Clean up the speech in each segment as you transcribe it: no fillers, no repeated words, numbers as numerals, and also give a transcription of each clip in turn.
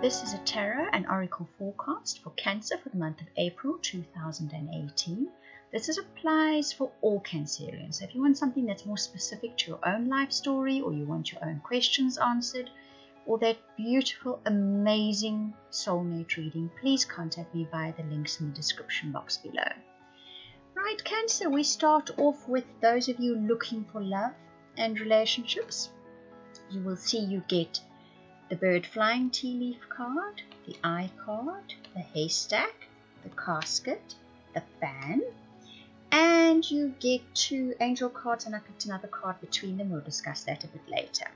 this is a tarot and oracle forecast for Cancer for the month of April 2018. This applies for all Cancerians. So if you want something that's more specific to your own life story, or you want your own questions answered, or that beautiful, amazing soulmate reading, please contact me via the links in the description box below. Right, Cancer, we start off with those of you looking for love and relationships. You will see you get the bird flying tea leaf card, the eye card, the haystack, the casket, the fan, and you get 2 angel cards, and I picked another card between them. We'll discuss that a bit later.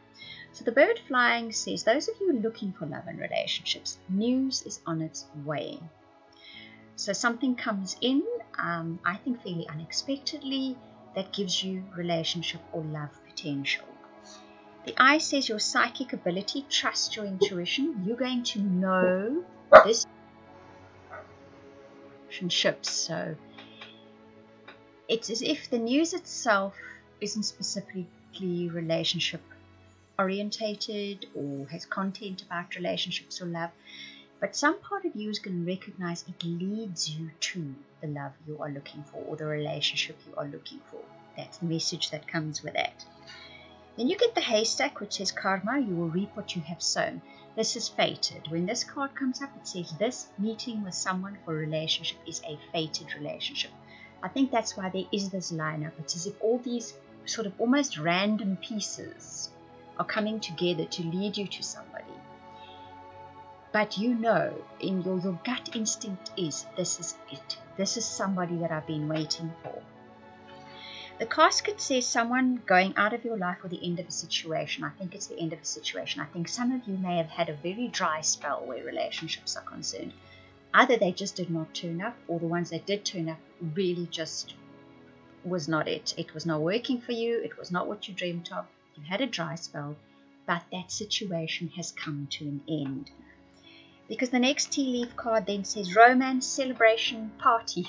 So the bird flying says, those of you looking for love and relationships, news is on its way. So something comes in, I think fairly unexpectedly, that gives you relationship or love potential. The eye says your psychic ability, trust your intuition. You're going to know this relationships. So it's as if the news itself isn't specifically relationship orientated or has content about relationships or love, but some part of you is going to recognize it leads you to the love you are looking for or the relationship you are looking for. That's the message that comes with that. Then you get the haystack, which says karma, you will reap what you have sown. This is fated. When this card comes up, it says this meeting with someone for a relationship is a fated relationship. I think that's why there is this lineup. It's as if all these sort of almost random pieces are coming together to lead you to somebody. But you know, in your gut instinct is, this is it. This is somebody that I've been waiting for. The casket says someone going out of your life or the end of a situation. I think it's the end of a situation. I think some of you may have had a very dry spell where relationships are concerned. Either they just did not turn up, or the ones that did turn up really just was not it. It was not working for you. It was not what you dreamt of. You had a dry spell, but that situation has come to an end. Because the next tea leaf card then says romance, celebration, party.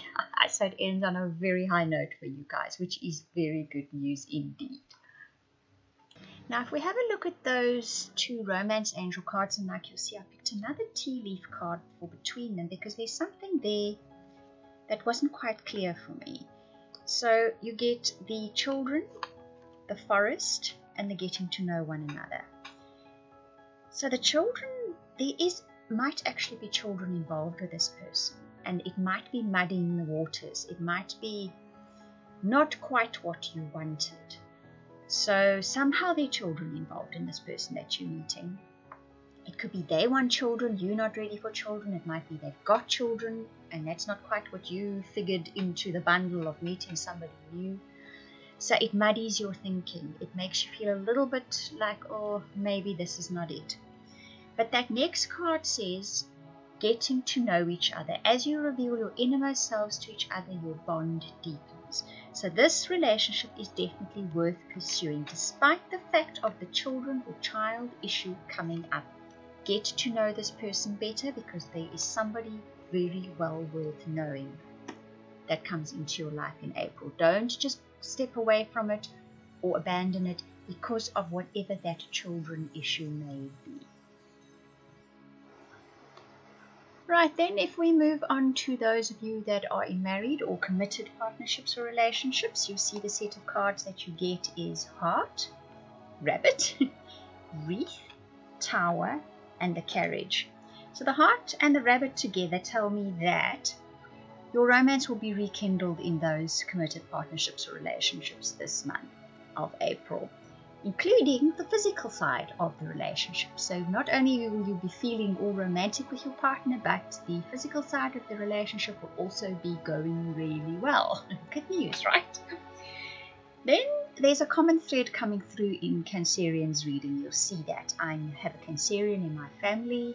So it ends on a very high note for you guys, which is very good news indeed. Now, if we have a look at those 2 romance angel cards, and like you'll see, I picked another tea leaf card for between them because there's something there that wasn't quite clear for me. So you get the children, the forest, and the getting to know one another. So the children, might actually be children involved with this person, and it might be muddying the waters. It might be not quite what you wanted. So somehow there are children involved in this person that you're meeting. It could be they want children, you're not ready for children. It might be they've got children, and that's not quite what you figured into the bundle of meeting somebody new. So it muddies your thinking. It makes you feel a little bit like, oh, maybe this is not it. But that next card says, getting to know each other. As you reveal your innermost selves to each other, your bond deepens. So this relationship is definitely worth pursuing, despite the fact of the children or child issue coming up. Get to know this person better, because there is somebody very well worth knowing that comes into your life in April. Don't just step away from it or abandon it because of whatever that children issue may be. Right, then if we move on to those of you that are in married or committed partnerships or relationships, you see the set of cards that you get is heart, rabbit, wreath, tower, and the carriage. So the heart and the rabbit together tell me that your romance will be rekindled in those committed partnerships or relationships this month of April, including the physical side of the relationship. So not only will you be feeling all romantic with your partner, but the physical side of the relationship will also be going really well. Good news, right? Then there's a common thread coming through in Cancerian's reading. You'll see that I have a Cancerian in my family,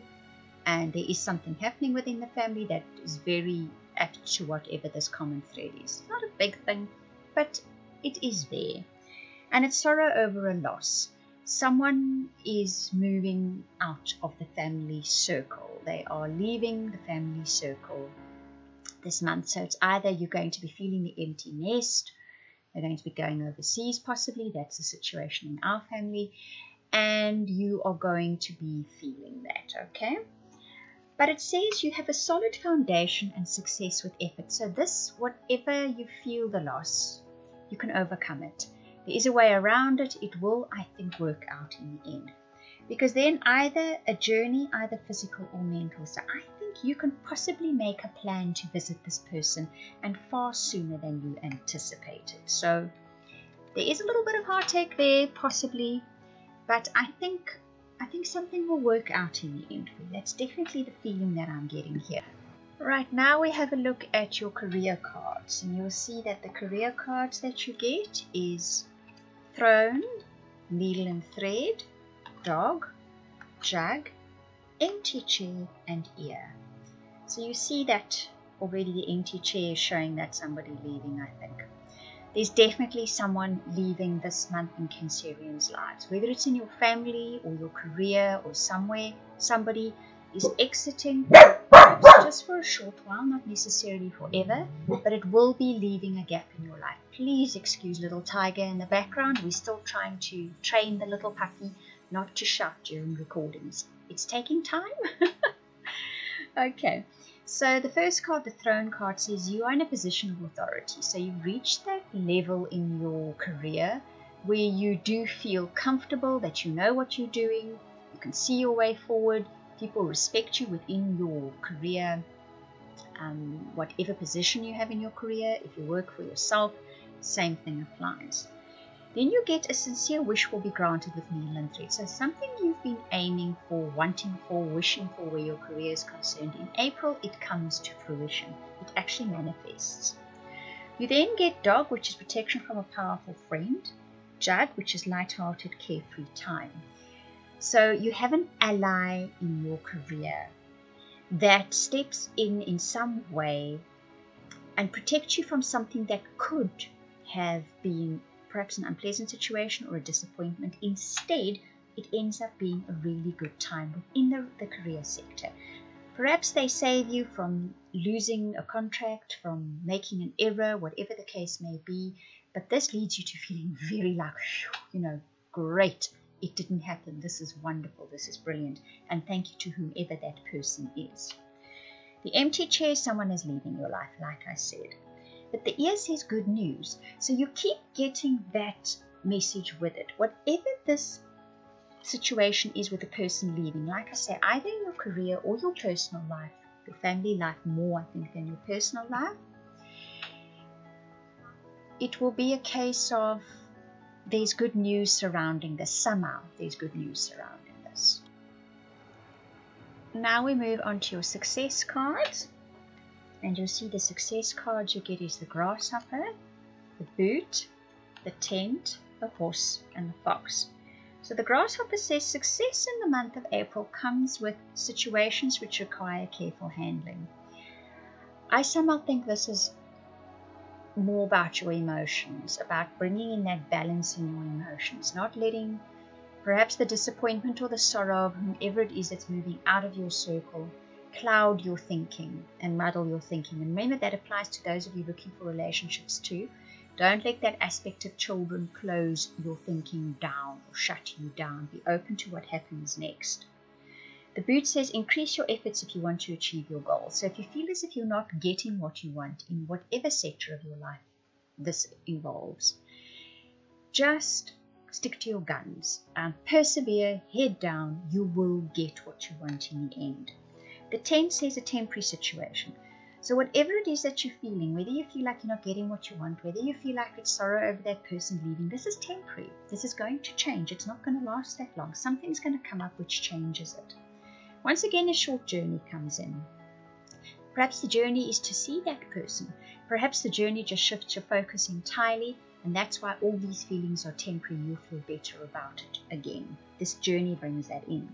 and there is something happening within the family that is very apt to whatever this common thread is. Not a big thing, but it is there. And it's sorrow over a loss. Someone is moving out of the family circle. They are leaving the family circle this month. So it's either you're going to be feeling the empty nest, they're going to be going overseas possibly. That's the situation in our family. And you are going to be feeling that, okay? But it says you have a solid foundation and success with effort. So this, whatever you feel the loss, you can overcome it. There is a way around it. It will, I think, work out in the end. Because then either a journey, either physical or mental. So I think you can possibly make a plan to visit this person, and far sooner than you anticipated. So there is a little bit of heartache there, possibly, but I think something will work out in the end for you. That's definitely the feeling that I'm getting here. Right, now we have a look at your career cards, and you'll see that the career cards that you get is Throne, Needle and Thread, Dog, Jug, Empty Chair, and Ear. So you see that already the empty chair is showing that somebody leaving, I think. There's definitely someone leaving this month in Cancerians' lives, whether it's in your family or your career or somewhere. Somebody is exiting, perhaps just for a short while, not necessarily forever, but it will be leaving a gap in your life. Please excuse little Tiger in the background. We're still trying to train the little puppy not to shout during recordings. It's taking time. Okay. So the first card, the Throne card, says you are in a position of authority. So you've reached that level in your career where you do feel comfortable, that you know what you're doing, you can see your way forward, people respect you within your career, whatever position you have in your career. If you work for yourself, same thing applies. Then you get a sincere wish will be granted with Needle and Thread. So something you've been aiming for, wanting for, wishing for where your career is concerned. In April, it comes to fruition. It actually manifests. You then get Dog, which is protection from a powerful friend. Jug, which is light-hearted, carefree time. So you have an ally in your career that steps in some way and protects you from something that could have been perhaps an unpleasant situation or a disappointment. Instead, it ends up being a really good time within the career sector. Perhaps they save you from losing a contract, from making an error, whatever the case may be, but this leads you to feeling very like, great, it didn't happen, this is wonderful, this is brilliant, and thank you to whomever that person is. The empty chair, someone is leaving your life, like I said. But the ear says good news. So you keep getting that message with it. Whatever this situation is with the person leaving, like I say, either in your career or your personal life, your family life more, I think, than your personal life, it will be a case of there's good news surrounding this. Somehow there's good news surrounding this. Now we move on to your success cards. And you'll see the success cards you get is the grasshopper, the boot, the tent, the horse, and the fox. So the grasshopper says success in the month of April comes with situations which require careful handling. I somehow think this is more about your emotions, about bringing in that balance in your emotions, not letting perhaps the disappointment or the sorrow of whomever it is that's moving out of your circle cloud your thinking and muddle your thinking. And remember, that applies to those of you looking for relationships too. Don't let that aspect of children close your thinking down or shut you down. Be open to what happens next. The boot says increase your efforts if you want to achieve your goals. So if you feel as if you're not getting what you want in whatever sector of your life this involves, just stick to your guns and persevere, head down. You will get what you want in the end. The tent says a temporary situation. So whatever it is that you're feeling, whether you feel like you're not getting what you want, whether you feel like it's sorrow over that person leaving, this is temporary. This is going to change. It's not going to last that long. Something's going to come up which changes it. Once again, a short journey comes in. Perhaps the journey is to see that person. Perhaps the journey just shifts your focus entirely, and that's why all these feelings are temporary. You'll feel better about it again. This journey brings that in.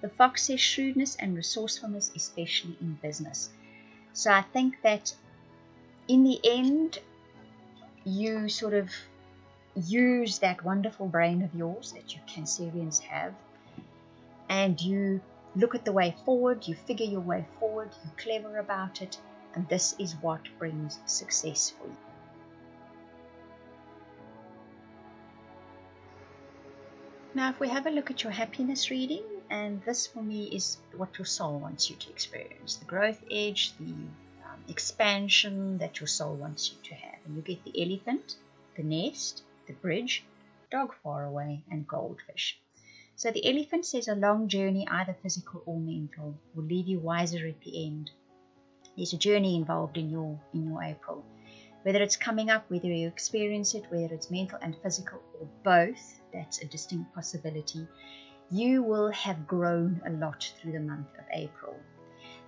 The fox says shrewdness and resourcefulness, especially in business. So I think that in the end, you sort of use that wonderful brain of yours that you Cancerians have, and you look at the way forward, you figure your way forward, you're clever about it, and this is what brings success for you. Now, if we have a look at your happiness reading, and this for me is what your soul wants you to experience. The growth edge, the expansion that your soul wants you to have. And you get the elephant, the nest, the bridge, dog far away, and goldfish. So the elephant says a long journey, either physical or mental, will leave you wiser at the end. There's a journey involved in your April. Whether it's coming up, whether you experience it, whether it's mental and physical, or both, that's a distinct possibility. You will have grown a lot through the month of April.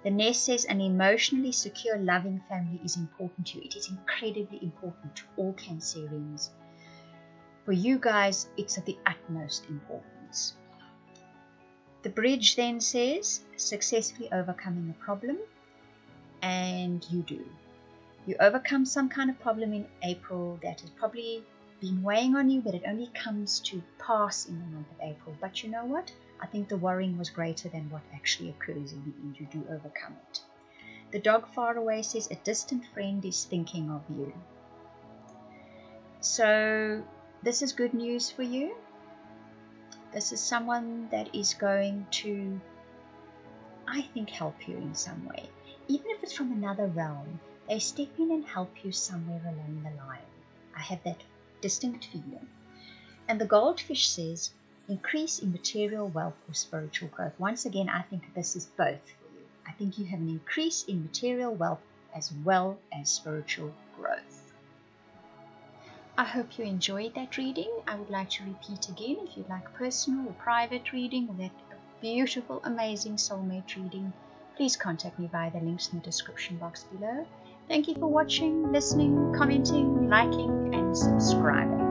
The nest says an emotionally secure, loving family is important to you. It is incredibly important to all Cancerians. For you guys, it's of the utmost importance. The bridge then says successfully overcoming a problem, and you do. You overcome some kind of problem in April that has probably been weighing on you, but it only comes to pass in the month of April. But you know what? I think the worrying was greater than what actually occurs in the end. You do overcome it. The dog far away says a distant friend is thinking of you. So this is good news for you. This is someone that is going to, I think, help you in some way. Even if it's from another realm, they step in and help you somewhere along the line. I have that distinct feeling. And the goldfish says increase in material wealth or spiritual growth. Once again, I think this is both for you. I think you have an increase in material wealth as well as spiritual growth. I hope you enjoyed that reading. I would like to repeat again, if you'd like personal or private reading, or that beautiful, amazing soulmate reading, please contact me via the links in the description box below. Thank you for watching, listening, commenting, liking, and subscribing.